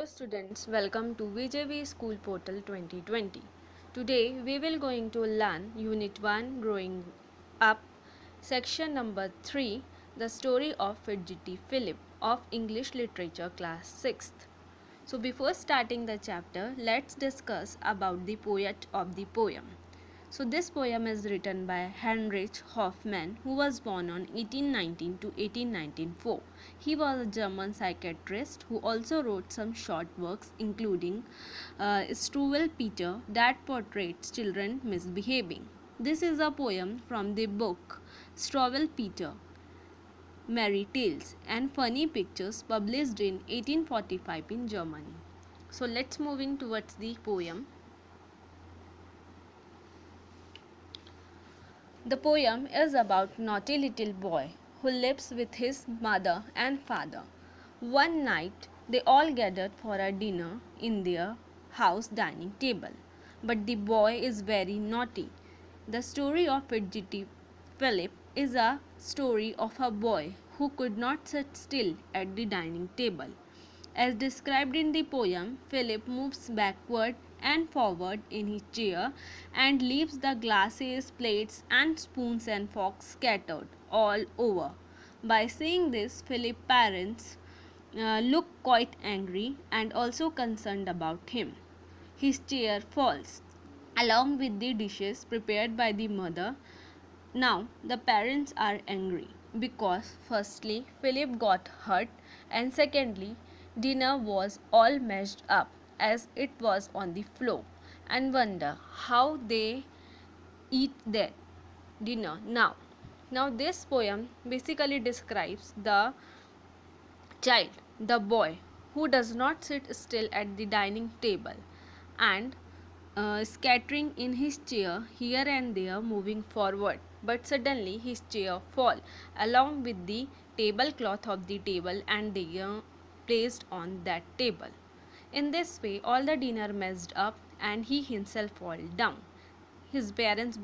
students, welcome to VJV School Portal 2020. Today we will going to learn Unit 1 Growing Up, section number 3, the story of Fidgety Philip of English Literature class 6th. So before starting the chapter, let's discuss about the poet of the poem. So this poem is written by Heinrich Hoffmann, who was born on 1819 to 1894. He was a German psychiatrist who also wrote some short works including Struwwel Peter that portrays children misbehaving. This is a poem from the book Struwwel Peter, Merry Tales and Funny Pictures published in 1845 in Germany. So let's moving towards the poem. The poem is about naughty little boy who lives with his mother and father. One night they all gathered for a dinner in their house dining table. But the boy is very naughty. The story of Fidgety Philip is a story of a boy who could not sit still at the dining table. As described in the poem, Philip moves backward and forward in his chair and leaves the glasses, plates, and spoons and forks scattered all over. By saying this, Philip's parents look quite angry and also concerned about him. His chair falls, along with the dishes prepared by the mother. Now the parents are angry because firstly Philip got hurt and secondly dinner was all messed up as it was on the floor and wonder how they eat their dinner now. Now this poem basically describes the child, the boy who does not sit still at the dining table and scattering in his chair here and there moving forward, but suddenly his chair fall along with the tablecloth of the table and they are placed on that table. In this way all the dinner messed up and he himself fall down. His parents